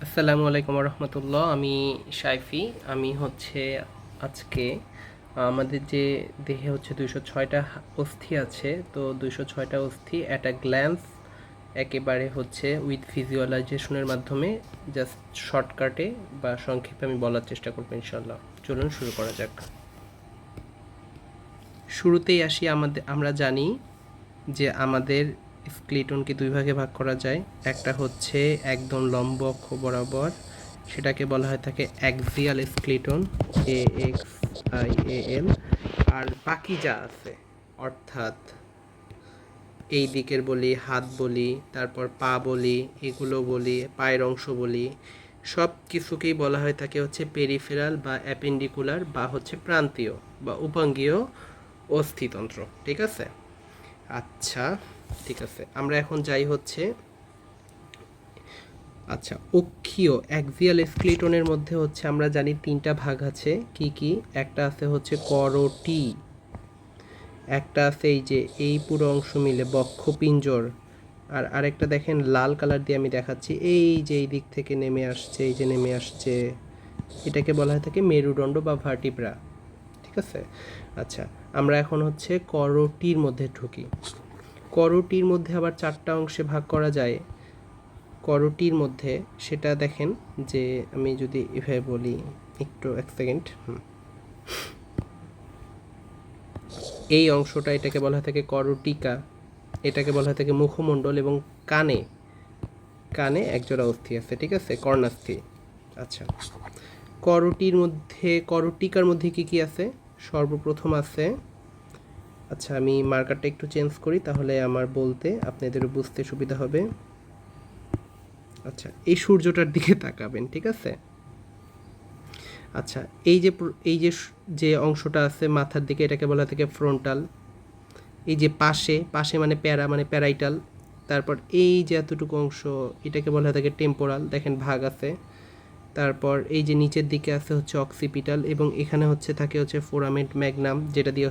আসসালামু আলাইকুম রহমতুল্লাহ। আমি শাইফি। আমি আজকে আমাদের যে দেহে 206টা অস্থি আছে, তো 206টা অস্থি অ্যাট আ গ্ল্যান্স একেবারে উইথ ভিজুয়ালাইজেশনের মাধ্যমে জাস্ট শর্টকাটে বা সংক্ষেপে আমি বলার চেষ্টা করবো ইনশাল্লাহ। চলুন শুরু করা যাক। শুরুতেই আসি, আমরা জানি যে আমাদের স্কেলিটনকে দুই ভাগে ভাগ করা যায়। একটা হচ্ছে একদম লম্ব অক্ষ বরাবর, সেটাকে বলা হয় থাকে অ্যাক্সিয়াল স্কেলিটন, AXIAL। আর বাকি যা আছে, অর্থাৎ এই দিকের বলি, হাত বলি, তারপর পা বলি, এগুলো বলি, পায়ের অংশ বলি, সব কিছুকেই বলা হয় থাকে পেরিফেরাল বা অ্যাপেন্ডিকুলার বা প্রান্তীয় বা উপাঙ্গীয় অস্থিতন্ত্র। ঠিক আছে? আচ্ছা, ঠিক আছে, আমরা এখন যাই আচ্ছা, অক্ষীয় অ্যাক্সিয়াল স্কেলিটনের মধ্যে আমরা জানি তিনটা ভাগ আছে। কি কি? একটা আছে করোটি, একটা আছে এই যে এই পুরো অংশ মিলে বক্ষপিঞ্জর, আর আরেকটা দেখেন লাল কালার দিয়ে আমি দেখাচ্ছি, এই যে এই দিক থেকে নেমে আসছে, এই যে নেমে আসছে, এটাকে বলা হয় থাকে মেরুদণ্ড বা ভার্টিব্রা। ঠিক আছে? আচ্ছা, আমরা এখন করোটির মধ্যে ঢুকি। করোটির মধ্যে আবার চারটা অংশে ভাগ করা যায়। করোটির মধ্যে সেটা দেখেন, যে আমি যদি এভাবে বলি, একটু এক সেকেন্ড, এই অংশটা, এটাকে বলা হয় থাকে করোটিকা, এটাকে বলা হয় থাকে মুখমণ্ডল, এবং কানে কানে একজোড়া অস্থি আছে। ঠিক আছে? কর্ণাস্থি। আচ্ছা, করোটিকার মধ্যে কি কি আছে? সর্বপ্রথম আছে, আচ্ছা আমি মার্কারটা একটু চেঞ্জ করি, তাহলে আমার বলতে আপনাদেরও বুঝতে সুবিধা হবে। আচ্ছা, এই সূর্যটার দিকে তাকাবেন। ঠিক আছে? আচ্ছা, এই যে অংশটা আছে মাথার দিকে, এটাকে বলা থাকে ফ্রন্টাল। এই যে পাশে পাশে মানে প্যারাইটাল। তারপর এই যে এতটুকু অংশ, এটাকে বলা থাকে টেম্পোরাল। দেখেন ভাগ আছে। তারপর এই যে নিচের দিকে আছে অক্সিপিটাল, এবং এখানে থাকে ফোরামেন্ট ম্যাগনাম, যেটা দিয়ে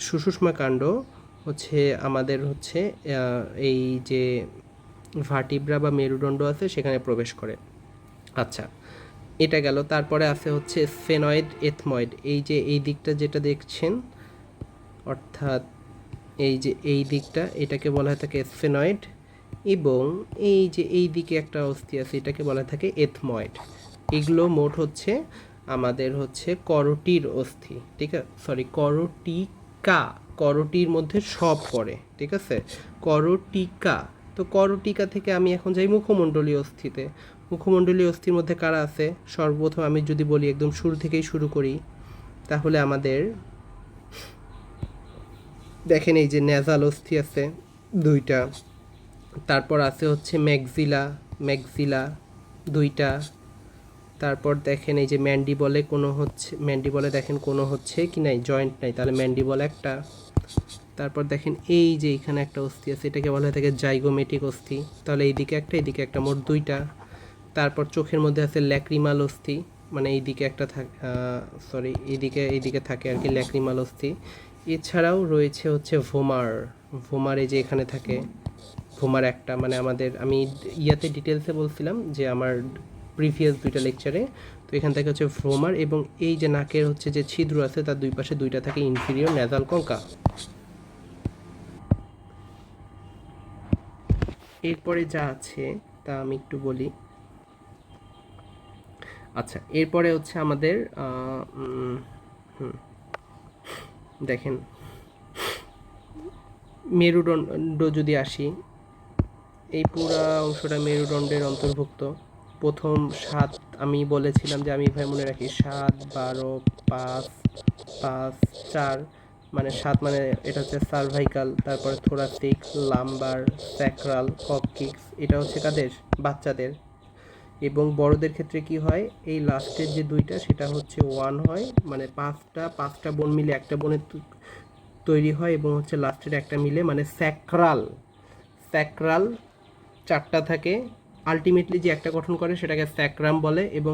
সুষুম্না কাণ্ড আমাদের এই যে ভার্টিব্রা বা মেরুদণ্ড আছে সেখানে প্রবেশ করে। আচ্ছা, এটা গেল। তারপরে আছে স্ফেনয়েড এথময়েড, এই যে এই দিকটা যেটা দেখছেন, অর্থাৎ এই যে এই দিকটা, এটাকে বলা হয় থাকে স্ফেনয়েড, এবং এই যে এই দিকে একটা অস্থি আছে, এটাকে বলা থাকে এথময়েড। এগুলো মোট আমাদের করোটির অস্থি। ঠিক আছে? সরি, করোটিকা। করোটির মধ্যে সব পড়ে। ঠিক আছে? করোটিকা। তো করোটিকা থেকে আমি এখন যাই মুখমণ্ডলীয় অস্থিতে। মুখমণ্ডলীয় অস্থির মধ্যে কারা আছে? সর্বপ্রথম আমি যদি বলি, একদম শুরু থেকেই শুরু করি, তাহলে আমাদের দেখেন এই যে নেজাল অস্থি আছে দুইটা। তারপর আছে ম্যাক্সিলা, ম্যাক্সিলা দুইটা। তারপর দেখেন এই যে ম্যান্ডিবলে দেখেন কোনো কি নাই, জয়েন্ট নাই, তাহলে ম্যান্ডিবল একটা। তারপর দেখেন এই যে এখানে একটা অস্থি আছে, এটাকে বলা হয় থাকে জাইগোমেটিক অস্থি, তাহলে এইদিকে একটা এদিকে একটা, মোট দুইটা। তারপর চোখের মধ্যে আছে ল্যাক্রিমাল অস্থি, মানে এইদিকে একটা থাকে, সরি এইদিকে থাকে আর কি ল্যাক্রিমাল অস্থি। এছাড়াও রয়েছে ভোমার। ভোমার এই যে এখানে থাকে, ভোমার একটা, মানে আমি ইয়াতে ডিটেলসে বলছিলাম যে আমার প্রিভিয়াস দুইটা লেকচারে। তো এখান থেকে ভ্রোমার, এবং এই যে নাকের যে ছিদ্র আছে তার দুই পাশে দুইটা থাকে ইনফিরিয়র নেজাল কঙ্কা। এরপরে যা আছে তা আমি একটু বলি। আচ্ছা, এরপরে আমাদের দেখেন মেরুদণ্ড যদি আসি, এই পুরা অংশটা মেরুদণ্ডের অন্তর্ভুক্ত। প্রথম সাত আমি বলেছিলাম যে আমি ভাই মনে রাখি 7, 12, 5, 5, 4, মানে 7 মানে এটা সার্ভাইকাল, তারপরে থোরাসিক, লাম্বার, স্যাক্রাল, কককিক্স। এটা কাদের? বাচ্চাদের। এবং বড়দের ক্ষেত্রে কি হয়, এই লাস্টের যে দুইটা সেটা ওয়ান হয়, মানে পাঁচটা বোন মিলে একটা বোনের তৈরি হয়, এবং লাস্টের একটা মিলে মানে স্যাক্রাল। স্যাক্রাল চারটা থাকে, আলটিমেটলি যে একটা গঠন করে সেটাকে স্যাক্রাম বলে, এবং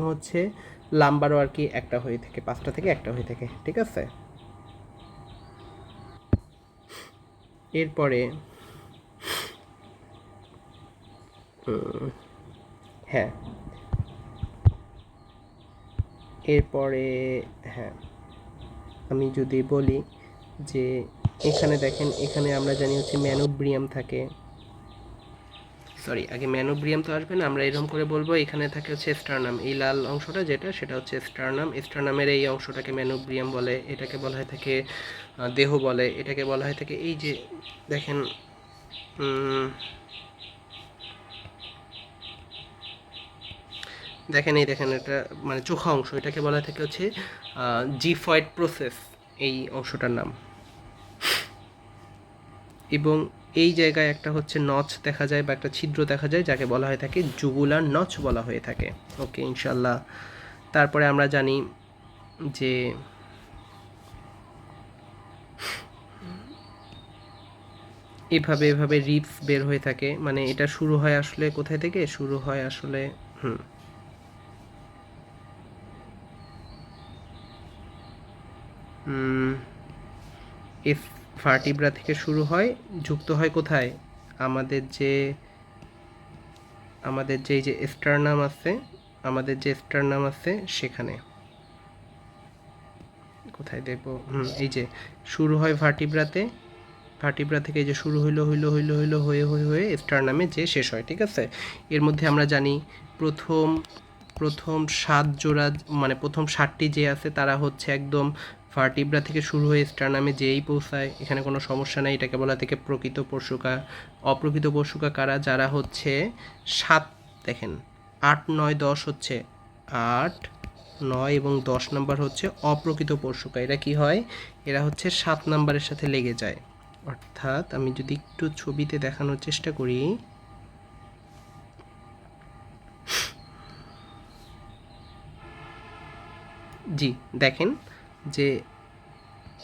লাম্বারও আর কি একটা হয়ে থাকে, পাঁচটা থেকে একটা হয়ে থাকে। ঠিক আছে? এরপরে হ্যাঁ, এরপরে হ্যাঁ, আমি যদি বলি যে এখানে দেখেন, এখানে আমরা জানি হচ্ছে ম্যানোব্রিয়াম থাকে, সরি আগে ম্যানোব্রিয়াম তো আসবে না, আমরা এরকম করে বলবো এখানে থাকে হচ্ছে স্টারনাম, এই লাল অংশটা যেটা সেটা হচ্ছে স্টারনাম, স্টারনামের এই অংশটাকে ম্যানোব্রিয়াম বলে, এটাকে বলা হয় থাকে দেহ বলে, এটাকে বলা হয় থাকে এই যে দেখেন দেখেন এই দেখেন এটা মানে চোখা অংশ, এটাকে বলা থাকে হচ্ছে জিফয়েড প্রসেস, এই অংশটার নাম। এবং এই জায়গায় একটা হচ্ছে নচ দেখা যায় বা একটা ছিদ্র দেখা যায়, যাকে বলা হয়ে থাকে জুগুলার নচ বলা হয়ে থাকে। ওকে ইনশাল্লাহ। তারপরে আমরা জানি যে এভাবে এভাবে রিপস বের হয়ে থাকে, মানে এটা শুরু হয় আসলে কোথায় থেকে শুরু হয় আসলে এফ ভার্টিব্রা থেকে শুরু হয়, যুক্ত হয় কোথায়, আমাদের যে এই যে স্টারনাম আছে, আমাদের যে স্টারনাম আছে সেখানে কোথায় দেখবো, এই যে শুরু হয় ভার্টিব্রাতে, ভার্টিব্রা থেকে এই যে শুরু হইলো হইলো হইলো হইলো হয়ে হয়ে হয়ে স্টারনামে যে শেষ হয়, ঠিক আছে। এর মধ্যে আমরা জানি প্রথম প্রথম 7 জোড়া, মানে প্রথম 7টি যে আছে তারা হচ্ছে একদম ভার্টিব্রা থেকে শুরু হয়ে স্টারনামে যেই পৌঁছায়, এখানে কোনো সমস্যা নেই, এটাকে বলা থেকে প্রকৃত পশুকা। অপ্রকৃত পশুকা কারা, যারা হচ্ছে 7, দেখেন 8 9 10 হচ্ছে 8 9 এবং 10 নাম্বার হচ্ছে অপ্রকৃত পশুকা, এরা কি হয়, এরা হচ্ছে 7 নাম্বারের সাথে লেগে যায়। অর্থাৎ আমি যদি একটু ছবিতে দেখানোর চেষ্টা করি, জি দেখেন যে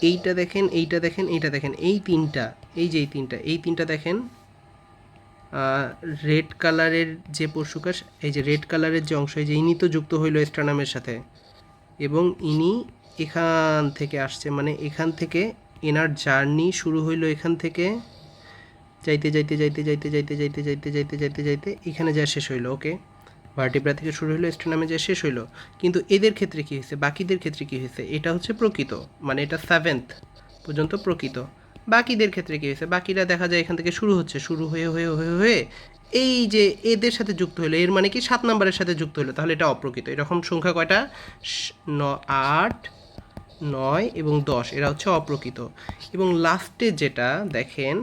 এইটা দেখেন, এইটা দেখেন, এইটা দেখেন, এই তিনটা, এই যে এই তিনটা দেখেন রেড কালারের যে পশুকা, এই যে রেড কালারের যে অংশ, এই যে ইনি তো যুক্ত হইল স্টারনামের সাথে, এবং ইনি এখান থেকে আসছে, মানে এখান থেকে এনার জার্নি শুরু হইলো, এখান থেকে যাইতে যাইতে যাইতে যাইতে যাইতে যাইতে যাইতে যাইতে যাইতে যাইতে এখানে যা শেষ হইলো। ওকে, ভার্টিব্রা থেকে শুরু হলো স্টারনামে যা শেষ হইলো। কিন্তু এদের ক্ষেত্রে কী হয়েছে, বাকিদের ক্ষেত্রে কী হয়েছে, এটা হচ্ছে প্রকৃত, মানে এটা 7th পর্যন্ত প্রকৃত। বাকিদের ক্ষেত্রে কী হয়েছে, বাকিরা দেখা যায় এখান থেকে শুরু হচ্ছে, শুরু হয়ে হয়ে হয়ে হয়ে এই যে এদের সাথে যুক্ত হলো, এর মানে কি 7 নাম্বারের সাথে যুক্ত হলো, তাহলে এটা অপ্রকৃত। এরকম সংখ্যা কয়টা, 8 9 এবং 10, এরা হচ্ছে অপ্রকৃত। এবং লাস্টে যেটা দেখেন,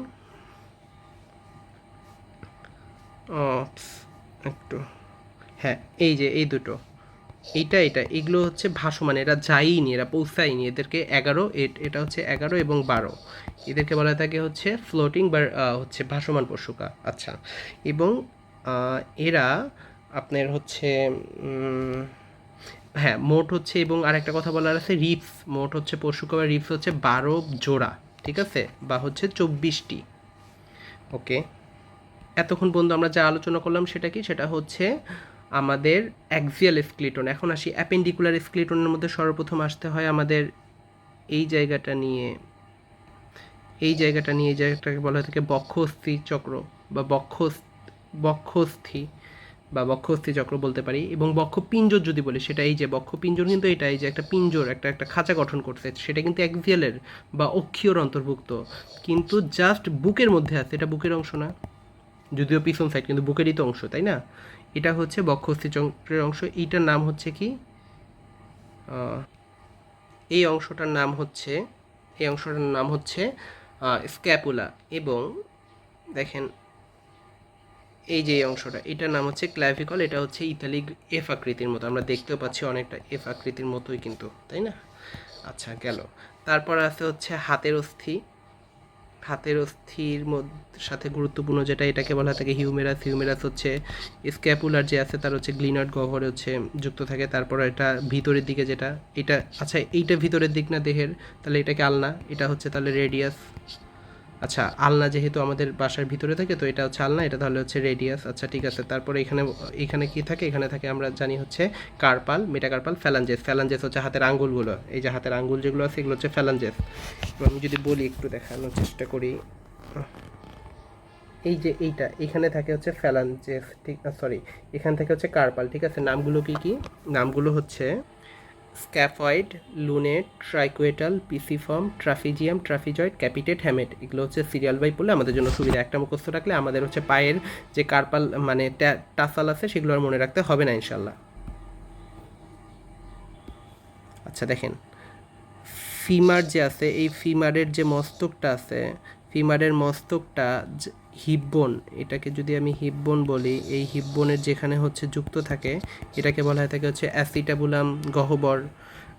একটু হ্যাঁ, এই যে এই দুটো, এইটা এগুলো হচ্ছে ভাসমান, এরা যায়নি, এরা পৌঁছায়নি, এদেরকে 11, এটা হচ্ছে 11 এবং 12, এদেরকে বলা থাকে হচ্ছে ফ্লোটিং বা হচ্ছে ভাসমান পশুকা। আচ্ছা, এবং এরা আপনার হচ্ছে হ্যাঁ মোট হচ্ছে, এবং আরেকটা কথা বলার আছে, রিপস মোট হচ্ছে পশুকা বা রিপস হচ্ছে 12 জোড়া, ঠিক আছে, বা হচ্ছে 24টি। ওকে, এতক্ষণ পর্যন্ত আমরা যা আলোচনা করলাম সেটা কি, সেটা হচ্ছে আমাদের অ্যাক্সিয়াল স্কেলিটন। এখন আসি অ্যাপেন্ডিকুলার স্কেলিটনের মধ্যে সর্বপ্রথম আসতে হয় আমাদের এই জায়গাটা নিয়ে, এই জায়গাটাকে বলা হয় থাকে বক্ষস্থি চক্র বা বক্ষস্থি বা বক্ষস্থি চক্র বলতে পারি। এবং বক্ষপিঞ্জর যদি বলি, সেটা এই যে বক্ষপিঞ্জর, কিন্তু এটা এই যে একটা পিঞ্জর, একটা খাঁচা গঠন করছে, সেটা কিন্তু অ্যাক্সিয়ালের বা অক্ষীয়র অন্তর্ভুক্ত, কিন্তু জাস্ট বুকের মধ্যে আছে, এটা বুকের অংশ না, যদিও পিছন সাইড, কিন্তু বুকেরই তো অংশ, তাই না। এটা হচ্ছে বক্ষস্থি চক্রের অংশ, এইটার নাম হচ্ছে কি, এই অংশটার নাম হচ্ছে, এই অংশটার নাম হচ্ছে স্ক্যাপুলা। এবং দেখেন এই যে এই অংশটা, এটার নাম হচ্ছে ক্ল্যাভিকল, এটা হচ্ছে ইতালিক এফ আকৃতির মতো, আমরা দেখতেও পাচ্ছি অনেকটা এফ আকৃতির মতোই কিন্তু, তাই না। আচ্ছা গেল। তারপর আছে হচ্ছে হাতের অস্থি, হাতের অস্থির সাথে গুরুত্বপূর্ণ যেটা, এটাকে বলা থাকে হিউমেরাস। হিউমেরাস হচ্ছে স্ক্যাপুলার যে আছে তার হচ্ছে গ্লিনার্ড গহ্বরে হচ্ছে যুক্ত থাকে। তারপর এটা ভিতরের দিকে যেটা, এটা আচ্ছা এইটা ভিতরের দিক না দেহের, তাহলে এটাকে আলনা, এটা হচ্ছে তাহলে রেডিয়াস। আচ্ছা আলনা যেহেতু আমাদের বাসার ভিতরে থাকে, তো এটা হচ্ছে আলনা, এটা তাহলে হচ্ছে রেডিয়াস। আচ্ছা ঠিক আছে। তারপরে এখানে কি থাকে, এখানে থাকে আমরা জানি হচ্ছে কার্পাল, মেটাকার্পাল, ফ্যালাঞ্জেস। ফ্যালাঞ্জেস হচ্ছে হাতের আঙ্গুলগুলো, এই যে হাতের আঙ্গুল যেগুলো আছে এগুলো হচ্ছে ফ্যালাঞ্জেস। আমি যদি বলি একটু দেখানোর চেষ্টা করি, এই যে এইটা এখানে থাকে হচ্ছে ফ্যালাঞ্জেস, ঠিক সরি, এখান থেকে হচ্ছে কার্পাল, ঠিক আছে। নামগুলো কি কি, নামগুলো হচ্ছে scaphoid, lunate, triquetral, pisiform, trapezium, trapezoid, capitate, hamate. এগুলো হচ্ছে সিরিয়াল বাই পড়লে আমাদের জন্য সুবিধা। একটা মুখস্থ রাখলে আমাদের হচ্ছে পায়ের যে কার্পাল মানে টাসাল আছে সেগুলো আর মনে রাখতে হবে না ইনশাল্লাহ। আচ্ছা দেখেন, ফিমার যে আছে, এই ফিমারের যে মস্তকটা আছে, ফিমারের মস্তকটা হিপবোন, এটাকে যদি আমি হিপবোন বলি, এই হিপবোনের যেখানে হচ্ছে যুক্ত থাকে এটাকে বলা হয় থাকে হচ্ছে অ্যাসিটাবুলাম গহ্বর।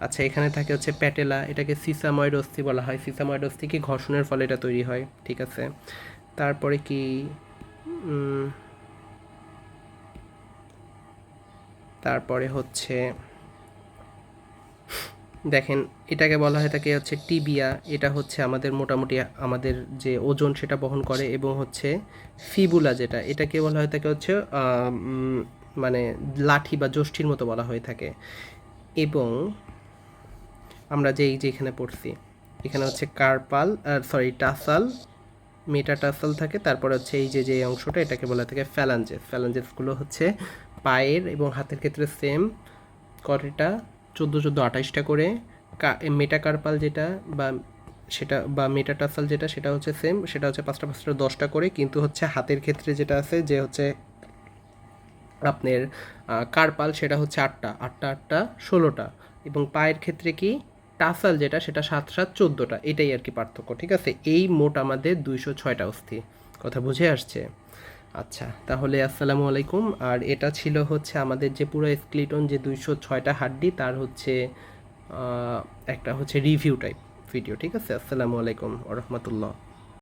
আচ্ছা, এখানে থাকে হচ্ছে প্যাটেলা, এটাকে সিসাময়েড অস্থি বলা হয়। সিসাময়েড অস্থি কি ঘর্ষণের ফলে এটা তৈরি হয়, ঠিক আছে। তারপরে কি তারপরে হচ্ছে দেখেন, এটাকে বলা হয় থাকে হচ্ছে টিবিয়া। এটা হচ্ছে আমাদের মোটামুটি আমাদের যে ওজন সেটা বহন করে। এবং হচ্ছে ফিবুলা, যেটা এটাকে বলা হয় থাকে হচ্ছে মানে লাঠি বা যষ্টির মতো বলা হয়ে থাকে। এবং আমরা যে এই যে এখানে পড়ছি, এখানে হচ্ছে কার্পাল টাসাল, মেটাটাসাল থাকে। তারপরে হচ্ছে এই যে যে অংশটা এটাকে বলা থাকে ফ্যালাঞ্জেস। ফ্যালাঞ্জেসগুলো হচ্ছে পায়ের এবং হাতের ক্ষেত্রে সেম কয়টা, 14 14 28টা করে। মেটাকার্পাল যেটা বা সেটা বা মেটাটাসাল যেটা সেটা হচ্ছে সেম, সেটা হচ্ছে 5টা 5টা 10টা করে। কিন্তু হচ্ছে হাতের ক্ষেত্রে যেটা আছে যে হচ্ছে আপনার কার্পাল, সেটা হচ্ছে 8টা 8টা 8টা 16টা। এবং পায়ের ক্ষেত্রে কি টাসাল যেটা সেটা 7 7 14টা। এটাই আর কি পার্থক্য, ঠিক আছে। এই মোট আমাদের 206টা অস্থি। কথা বুঝে আসছে? আচ্ছা, তাহলে আসসালামু আলাইকুম। আর এটা ছিল হচ্ছে আমাদের যে পুরো স্কেলিটন যে 206টা হাড্ডি তার হচ্ছে একটা হচ্ছে রিভিউ টাইপ ভিডিও, ঠিক আছে। আসসালামু আলাইকুম ওয়া রাহমাতুল্লাহ।